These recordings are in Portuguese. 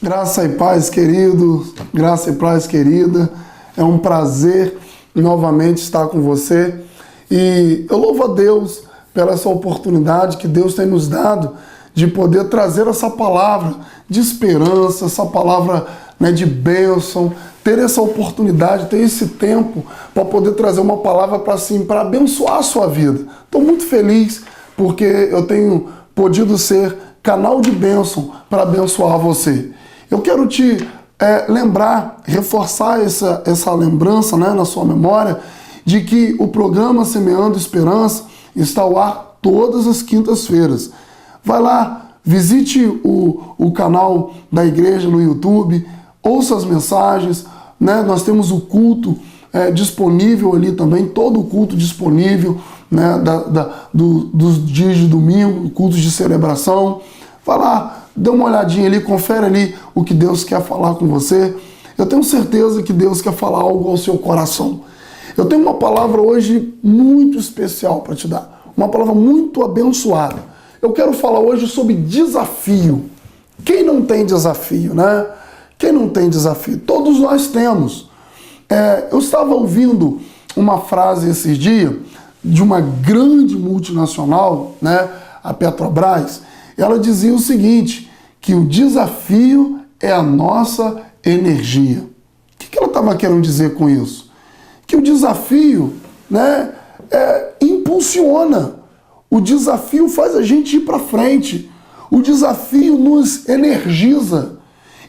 Graça e paz, querido, graça e paz, querida. É um prazer novamente estar com você e eu louvo a Deus pela essa oportunidade que Deus tem nos dado de poder trazer essa palavra de esperança, essa palavra, de bênção, ter essa oportunidade, ter esse tempo para poder trazer uma palavra para abençoar a sua vida. Estou muito feliz porque eu tenho podido ser canal de bênção para abençoar você. Eu quero te lembrar, reforçar essa lembrança, na sua memória, de que o programa Semeando Esperança está ao ar todas as quintas-feiras. Vai lá, visite o canal da igreja no YouTube, ouça as mensagens, nós temos o culto disponível ali também, todo o culto disponível, dos dias de domingo, cultos de celebração. Vai lá, dê uma olhadinha ali, confere ali o que Deus quer falar com você. Eu tenho certeza que Deus quer falar algo ao seu coração. Eu tenho uma palavra hoje muito especial para te dar, uma palavra muito abençoada. Eu quero falar hoje sobre desafio. Quem não tem desafio, Quem não tem desafio? Todos nós temos. Eu estava ouvindo uma frase esses dias de uma grande multinacional, a Petrobras. Ela dizia o seguinte, que o desafio é a nossa energia. O que ela estava querendo dizer com isso? Que o desafio impulsiona. O desafio faz a gente ir para frente. O desafio nos energiza.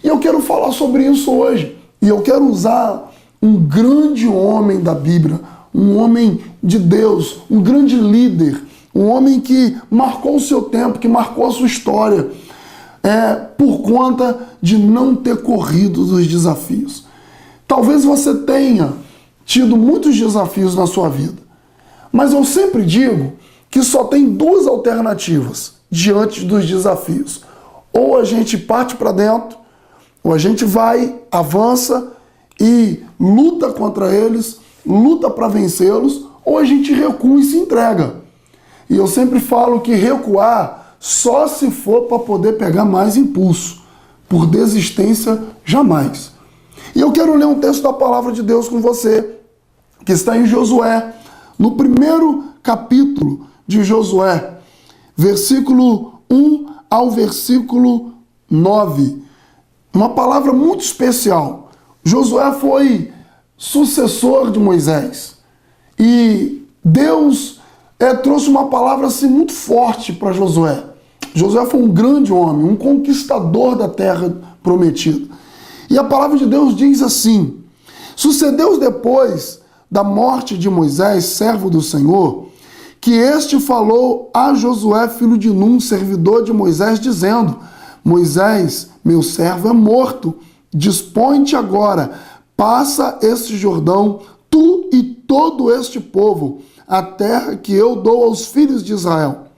E eu quero falar sobre isso hoje. E eu quero usar um grande homem da Bíblia, um homem de Deus, um grande líder, um homem que marcou o seu tempo, que marcou a sua história, por conta de não ter corrido dos desafios. Talvez você tenha tido muitos desafios na sua vida, mas eu sempre digo que só tem duas alternativas diante dos desafios. Ou a gente parte para dentro, ou a gente vai, avança e luta contra eles, luta para vencê-los, ou a gente recua e se entrega. E eu sempre falo que recuar só se for para poder pegar mais impulso. Por desistência, jamais. E eu quero ler um texto da palavra de Deus com você, que está em Josué, no primeiro capítulo de Josué, versículo 1 ao versículo 9. Uma palavra muito especial. Josué foi sucessor de Moisés. E Deus trouxe uma palavra assim muito forte para Josué. Josué foi um grande homem, um conquistador da terra prometida. E a palavra de Deus diz assim: sucedeu depois da morte de Moisés, servo do Senhor, que este falou a Josué, filho de Num, servidor de Moisés, dizendo: Moisés, meu servo, é morto. Dispõe-te agora, passa este Jordão, tu e todo este povo, a terra que eu dou aos filhos de Israel.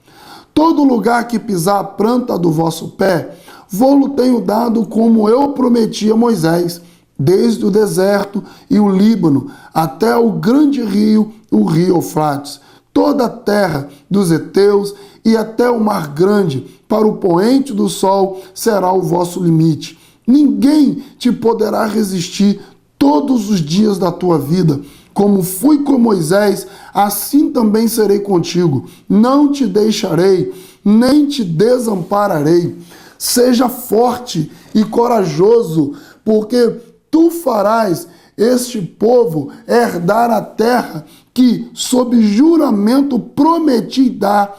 Todo lugar que pisar a planta do vosso pé, vou-lo tenho dado como eu prometi a Moisés, desde o deserto e o Líbano, até o grande rio, o rio Eufrates, toda a terra dos heteus e até o mar grande, para o poente do sol será o vosso limite. Ninguém te poderá resistir todos os dias da tua vida. Como fui com Moisés, assim também serei contigo. Não te deixarei, nem te desampararei. Seja forte e corajoso, porque tu farás este povo herdar a terra que, sob juramento, prometi dar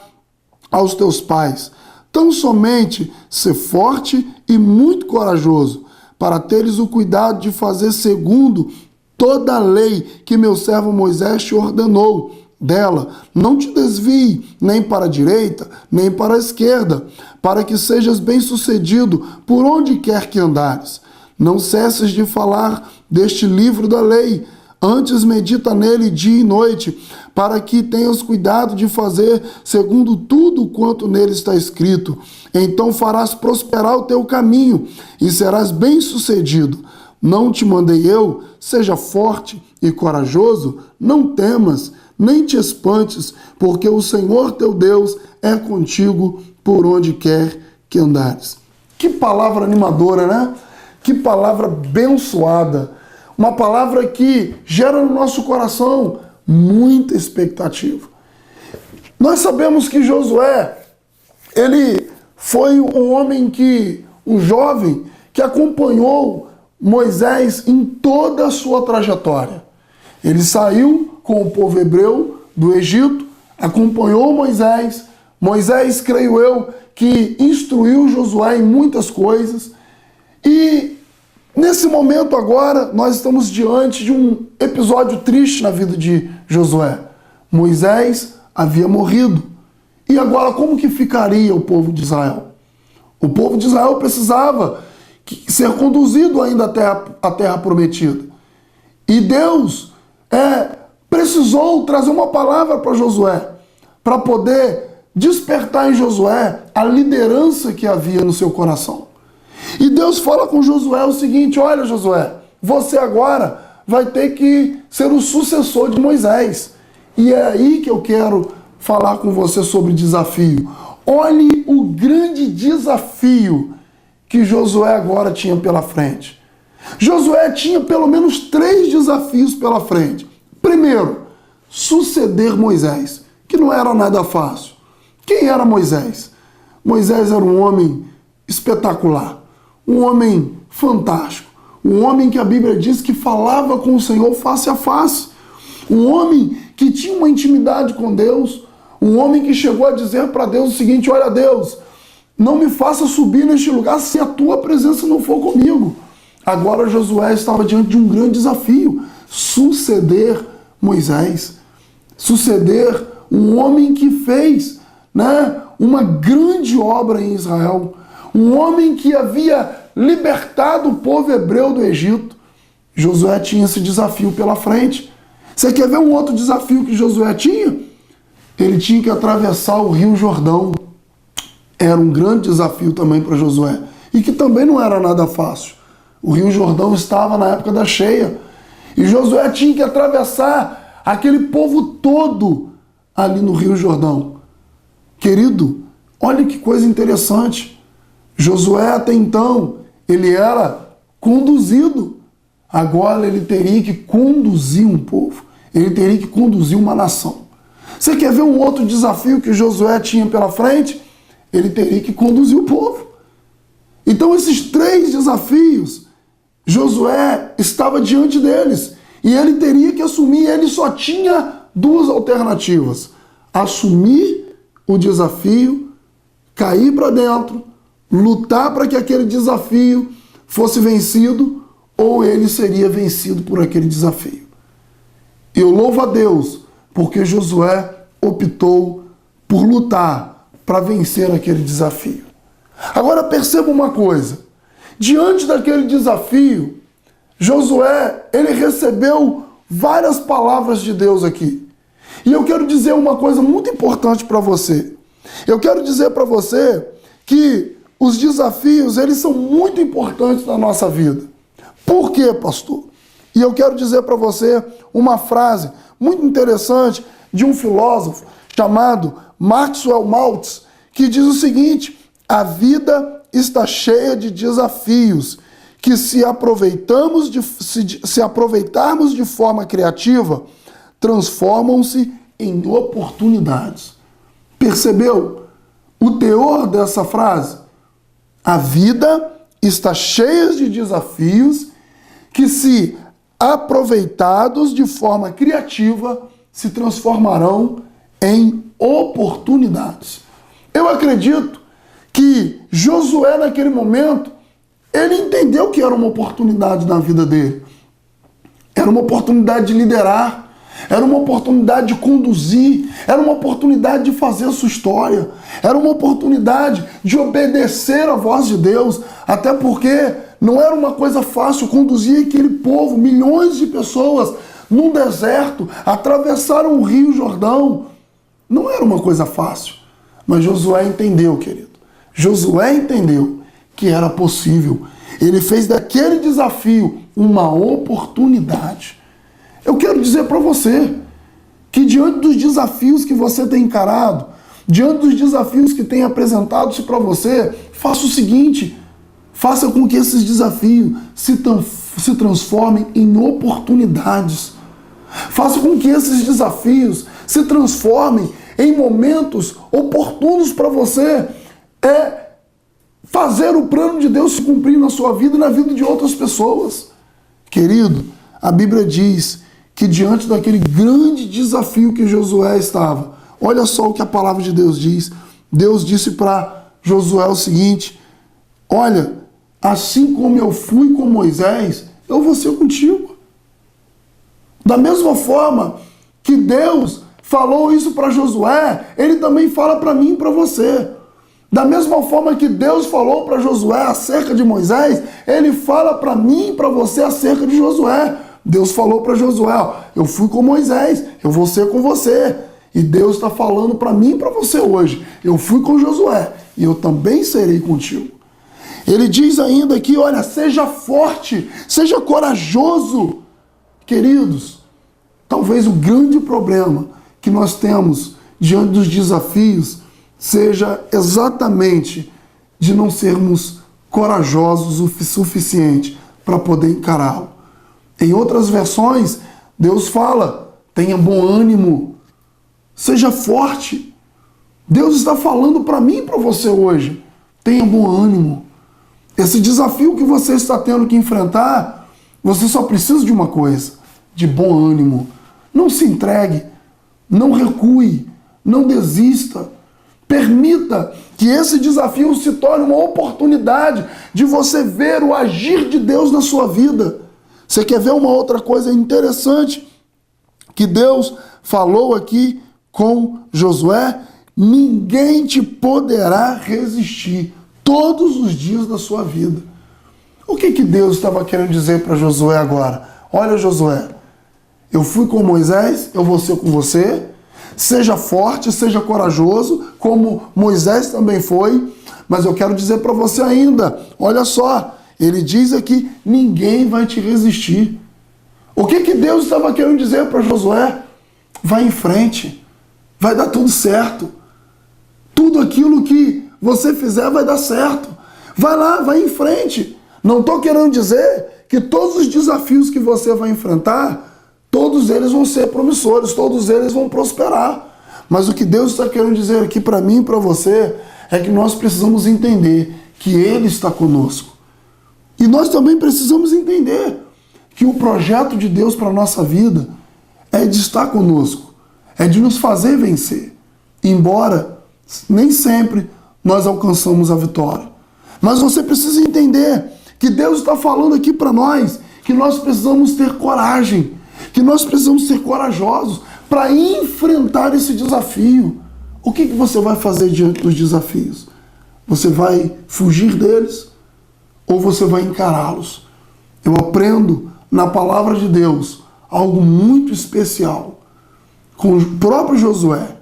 aos teus pais. Tão somente ser forte e muito corajoso, para teres o cuidado de fazer segundo toda a lei que meu servo Moisés te ordenou. Dela não te desvie nem para a direita, nem para a esquerda, para que sejas bem-sucedido por onde quer que andares. Não cesses de falar deste livro da lei, antes medita nele dia e noite, para que tenhas cuidado de fazer segundo tudo quanto nele está escrito. Então farás prosperar o teu caminho e serás bem-sucedido. Não te mandei eu? Seja forte e corajoso, não temas, nem te espantes, porque o Senhor teu Deus é contigo por onde quer que andares. Que palavra animadora, né? Que palavra abençoada. Uma palavra que gera no nosso coração muita expectativa. Nós sabemos que Josué, ele foi um jovem que acompanhou Moisés em toda a sua trajetória. Ele saiu com o povo hebreu do Egito, acompanhou Moisés. Moisés, creio eu, que instruiu Josué em muitas coisas. E nesse momento agora, nós estamos diante de um episódio triste na vida de Josué. Moisés havia morrido. E agora como que ficaria o povo de Israel? O povo de Israel precisava ser conduzido ainda até a terra prometida. E Deus precisou trazer uma palavra para Josué, para poder despertar em Josué a liderança que havia no seu coração. E Deus fala com Josué o seguinte: olha, Josué, você agora vai ter que ser o sucessor de Moisés. E é aí que eu quero falar com você sobre desafio. Olhe o grande desafio que Josué agora tinha pela frente. Josué tinha pelo menos 3 desafios pela frente. Primeiro, suceder Moisés, que não era nada fácil. Quem era Moisés? Moisés era um homem espetacular, um homem fantástico, um homem que a Bíblia diz que falava com o Senhor face a face, um homem que tinha uma intimidade com Deus, um homem que chegou a dizer para Deus o seguinte: olha, Deus, não me faça subir neste lugar se a tua presença não for comigo. Agora Josué estava diante de um grande desafio: suceder Moisés, suceder um homem que fez, uma grande obra em Israel, um homem que havia libertado o povo hebreu do Egito. Josué tinha esse desafio pela frente. Você quer ver um outro desafio que Josué tinha? Ele tinha que atravessar o Rio Jordão. Era um grande desafio também para Josué, e que também não era nada fácil. O Rio Jordão estava na época da cheia, e Josué tinha que atravessar aquele povo todo ali no Rio Jordão. Querido, olha que coisa interessante. Josué até então, ele era conduzido. Agora ele teria que conduzir um povo. Ele teria que conduzir uma nação. Você quer ver um outro desafio que Josué tinha pela frente? Ele teria que conduzir o povo. Então esses 3 desafios, Josué estava diante deles. E ele teria que assumir, ele só tinha 2 alternativas: assumir o desafio, cair para dentro, lutar para que aquele desafio fosse vencido, ou ele seria vencido por aquele desafio. Eu louvo a Deus porque Josué optou por lutar para vencer aquele desafio. Agora perceba uma coisa: diante daquele desafio, Josué, ele recebeu várias palavras de Deus aqui. E eu quero dizer uma coisa muito importante para você. Eu quero dizer para você que os desafios, eles são muito importantes na nossa vida. Por quê, pastor? E eu quero dizer para você uma frase muito interessante de um filósofo chamado Maxwell Maltz, que diz o seguinte: a vida está cheia de desafios que, se aproveitarmos de forma criativa, transformam-se em oportunidades. Percebeu o teor dessa frase? A vida está cheia de desafios que, se aproveitados de forma criativa, se transformarão em oportunidades. Eu acredito que Josué, naquele momento, ele entendeu que era uma oportunidade na vida dele. Era uma oportunidade de liderar, era uma oportunidade de conduzir, era uma oportunidade de fazer a sua história, era uma oportunidade de obedecer à voz de Deus, até porque não era uma coisa fácil conduzir aquele povo, milhões de pessoas, num deserto, atravessaram o Rio Jordão. Não era uma coisa fácil, mas Josué entendeu, querido. Josué entendeu que era possível. Ele fez daquele desafio uma oportunidade. Eu quero dizer para você que, diante dos desafios que você tem encarado, diante dos desafios que tem apresentado-se para você, faça o seguinte: Faça com que esses desafios se transformem em oportunidades. Faça com que esses desafios se transformem em momentos oportunos para você fazer o plano de Deus se cumprir na sua vida e na vida de outras pessoas. Querido, a Bíblia diz que diante daquele grande desafio que Josué estava, olha só o que a palavra de Deus diz. Deus disse para Josué o seguinte: olha, assim como eu fui com Moisés, eu vou ser contigo. Da mesma forma que Deus falou isso para Josué, Ele também fala para mim e para você. Da mesma forma que Deus falou para Josué acerca de Moisés, Ele fala para mim e para você acerca de Josué. Deus falou para Josué: ó, eu fui com Moisés, eu vou ser com você. E Deus está falando para mim e para você hoje: eu fui com Josué e eu também serei contigo. Ele diz ainda aqui: olha, seja forte, seja corajoso. Queridos, talvez o grande problema que nós temos diante dos desafios seja exatamente de não sermos corajosos o suficiente para poder encará-lo. Em outras versões, Deus fala: tenha bom ânimo, seja forte. Deus está falando para mim e para você hoje: tenha bom ânimo. Esse desafio que você está tendo que enfrentar, você só precisa de uma coisa: de bom ânimo. Não se entregue, não recue, não desista. Permita que esse desafio se torne uma oportunidade de você ver o agir de Deus na sua vida. Você quer ver uma outra coisa interessante que Deus falou aqui com Josué? Ninguém te poderá resistir todos os dias da sua vida. O que Deus estava querendo dizer para Josué agora? Olha, Josué, eu fui com Moisés, eu vou ser com você. Seja forte, seja corajoso, como Moisés também foi. Mas eu quero dizer para você ainda, olha só, ele diz aqui: ninguém vai te resistir. O que Deus estava querendo dizer para Josué? Vai em frente, vai dar tudo certo. Tudo aquilo que você fizer vai dar certo. Vai lá, vai em frente. Não estou querendo dizer que todos os desafios que você vai enfrentar, todos eles vão ser promissores, todos eles vão prosperar. Mas o que Deus está querendo dizer aqui para mim e para você é que nós precisamos entender que Ele está conosco. E nós também precisamos entender que o projeto de Deus para a nossa vida é de estar conosco, é de nos fazer vencer. Embora nem sempre nós alcançamos a vitória. Mas você precisa entender que Deus está falando aqui para nós que nós precisamos ter coragem, que nós precisamos ser corajosos para enfrentar esse desafio. O que você vai fazer diante dos desafios? Você vai fugir deles ou você vai encará-los? Eu aprendo na palavra de Deus algo muito especial com o próprio Josué.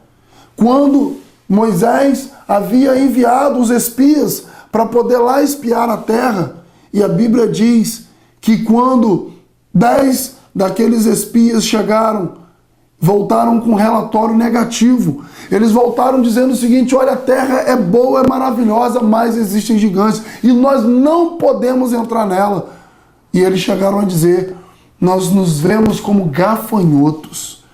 Quando Moisés havia enviado os espias para poder lá espiar a terra, e a Bíblia diz que quando 10 daqueles espias voltaram com um relatório negativo. Eles voltaram dizendo o seguinte: olha, a terra é boa, é maravilhosa, mas existem gigantes e nós não podemos entrar nela. E eles chegaram a dizer: nós nos vemos como gafanhotos.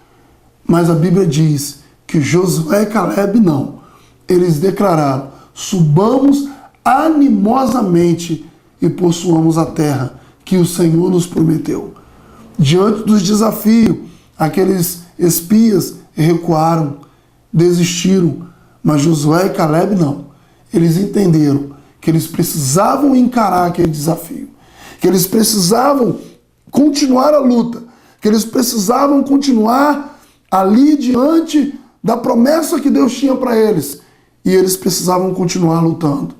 Mas a Bíblia diz que Josué e Caleb não. Eles declararam: subamos animosamente e possuamos a terra que o Senhor nos prometeu. Diante dos desafios, aqueles espias recuaram, desistiram, mas Josué e Caleb não. Eles entenderam que eles precisavam encarar aquele desafio, que eles precisavam continuar a luta, que eles precisavam continuar ali diante da promessa que Deus tinha para eles, e eles precisavam continuar lutando.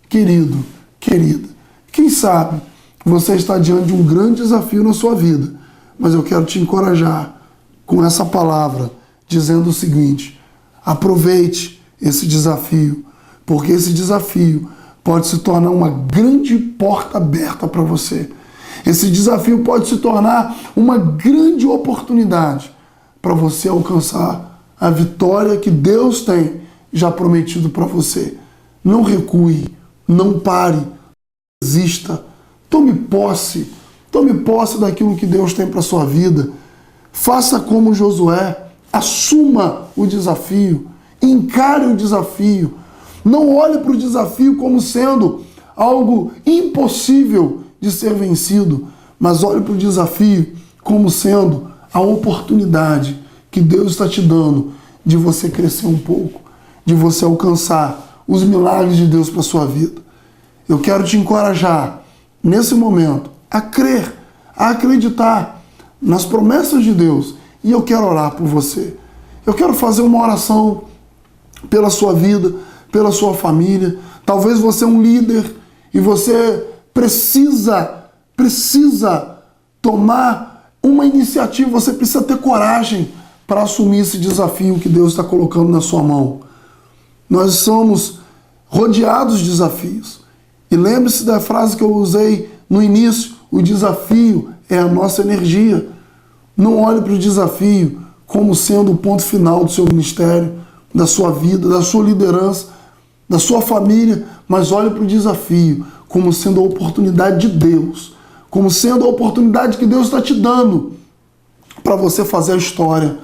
Querido, querida, quem sabe você está diante de um grande desafio na sua vida, mas eu quero te encorajar com essa palavra, dizendo o seguinte: aproveite esse desafio, porque esse desafio pode se tornar uma grande porta aberta para você. Esse desafio pode se tornar uma grande oportunidade para você alcançar a vitória que Deus tem já prometido para você. Não recue, não pare, não desista. Tome posse daquilo que Deus tem para a sua vida. Faça como Josué, assuma o desafio, encare o desafio. Não olhe para o desafio como sendo algo impossível de ser vencido, mas olhe para o desafio como sendo a oportunidade que Deus está te dando de você crescer um pouco, de você alcançar os milagres de Deus para a sua vida. Eu quero te encorajar, nesse momento, a crer, a acreditar nas promessas de Deus. E eu quero orar por você. Eu quero fazer uma oração pela sua vida, pela sua família. Talvez você é um líder e você precisa tomar uma iniciativa, você precisa ter coragem para assumir esse desafio que Deus está colocando na sua mão. Nós somos rodeados de desafios. E lembre-se da frase que eu usei no início: o desafio é a nossa energia. Não olhe para o desafio como sendo o ponto final do seu ministério, da sua vida, da sua liderança, da sua família, mas olhe para o desafio como sendo a oportunidade de Deus, como sendo a oportunidade que Deus está te dando para você fazer a história,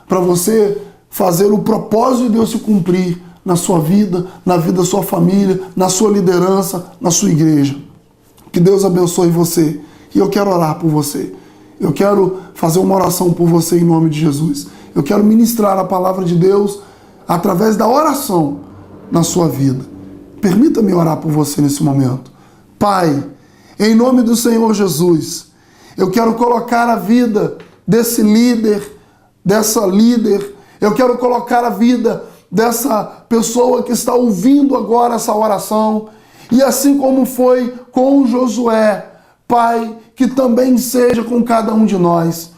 para você fazer o propósito de Deus se cumprir na sua vida, na vida da sua família, na sua liderança, na sua igreja. Que Deus abençoe você. E eu quero orar por você. Eu quero fazer uma oração por você em nome de Jesus. Eu quero ministrar a palavra de Deus através da oração na sua vida. Permita-me orar por você nesse momento. Pai, em nome do Senhor Jesus, eu quero colocar a vida desse líder, dessa líder, eu quero colocar a vida dessa pessoa que está ouvindo agora essa oração, e assim como foi com Josué, Pai, que também seja com cada um de nós.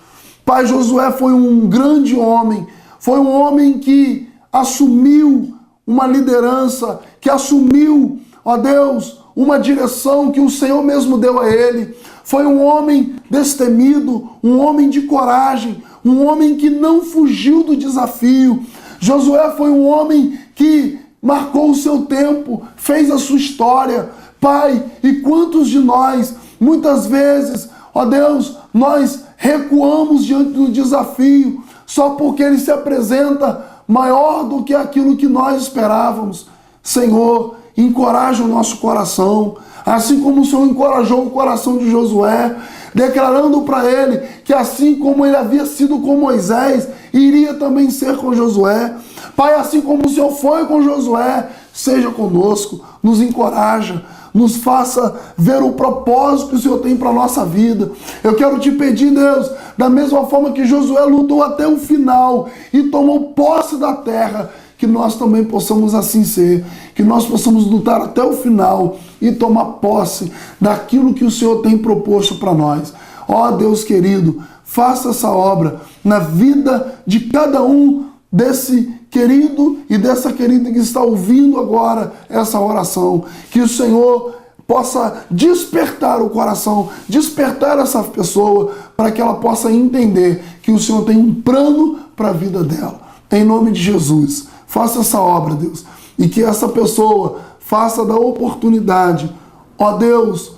Pai, Josué foi um grande homem, foi um homem que assumiu uma liderança, que assumiu, ó Deus, uma direção que o Senhor mesmo deu a ele. Foi um homem destemido, um homem de coragem, um homem que não fugiu do desafio. Josué foi um homem que marcou o seu tempo, fez a sua história. Pai, e quantos de nós, muitas vezes, ó Deus, nós recuamos diante do desafio só porque ele se apresenta maior do que aquilo que nós esperávamos. Senhor, encoraja o nosso coração, assim como o Senhor encorajou o coração de Josué, declarando para ele que assim como ele havia sido com Moisés, iria também ser com Josué. Pai, assim como o Senhor foi com Josué, seja conosco, nos encoraja, nos faça ver o propósito que o Senhor tem para a nossa vida. Eu quero te pedir, Deus, da mesma forma que Josué lutou até o final e tomou posse da terra, que nós também possamos assim ser, que nós possamos lutar até o final e tomar posse daquilo que o Senhor tem proposto para nós. Ó Deus querido, faça essa obra na vida de cada um desse querido e dessa querida que está ouvindo agora essa oração. Que o Senhor possa despertar o coração, despertar essa pessoa para que ela possa entender que o Senhor tem um plano para a vida dela. Em nome de Jesus, faça essa obra, Deus, e que essa pessoa faça da oportunidade, ó Deus,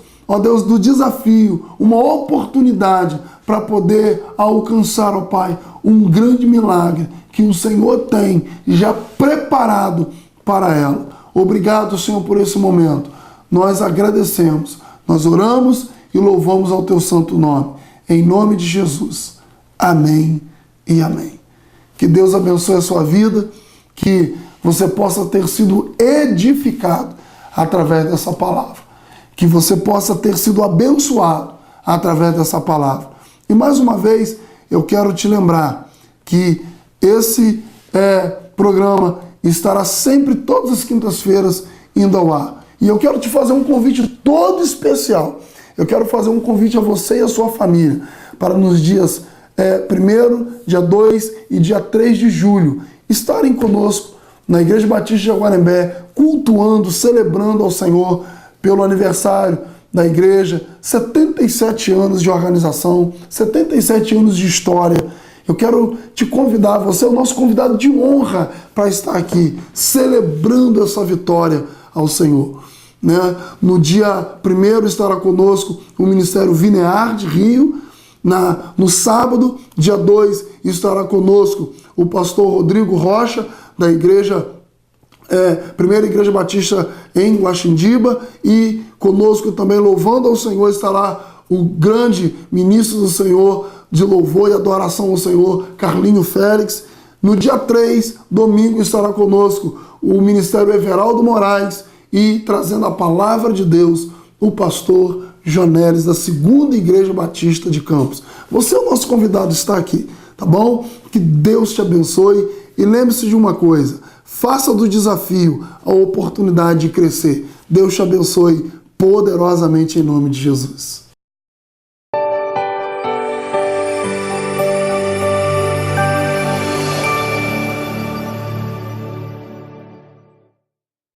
do desafio, uma oportunidade para poder alcançar, ó Pai, um grande milagre que o Senhor tem já preparado para ela. Obrigado, Senhor, por esse momento. Nós agradecemos, nós oramos e louvamos ao Teu santo nome. Em nome de Jesus. Amém e amém. Que Deus abençoe a sua vida, que você possa ter sido edificado através dessa palavra, que você possa ter sido abençoado através dessa palavra. E mais uma vez, eu quero te lembrar que esse programa estará sempre todas as quintas-feiras indo ao ar. E eu quero te fazer um convite todo especial. Eu quero fazer um convite a você e a sua família para nos dias 1º, dia 2 e dia 3 de julho estarem conosco na Igreja Batista de Jaguarembé, cultuando, celebrando ao Senhor pelo aniversário da igreja, 77 anos de organização, 77 anos de história. Eu quero te convidar, você é o nosso convidado de honra para estar aqui, celebrando essa vitória ao Senhor. né? No dia 1º estará conosco o Ministério Vinear de Rio. No sábado, dia 2, estará conosco o pastor Rodrigo Rocha, da Primeira Igreja Batista em Guaxindiba, e conosco também, louvando ao Senhor, estará o grande ministro do Senhor de louvor e adoração ao Senhor, Carlinho Félix. No dia 3, domingo, estará conosco o Ministério Everaldo Moraes, e trazendo a palavra de Deus, o pastor Jonelis, da Segunda Igreja Batista de Campos. Você é o nosso convidado, está aqui, tá bom? Que Deus te abençoe, e lembre-se de uma coisa: faça do desafio a oportunidade de crescer. Deus te abençoe poderosamente em nome de Jesus.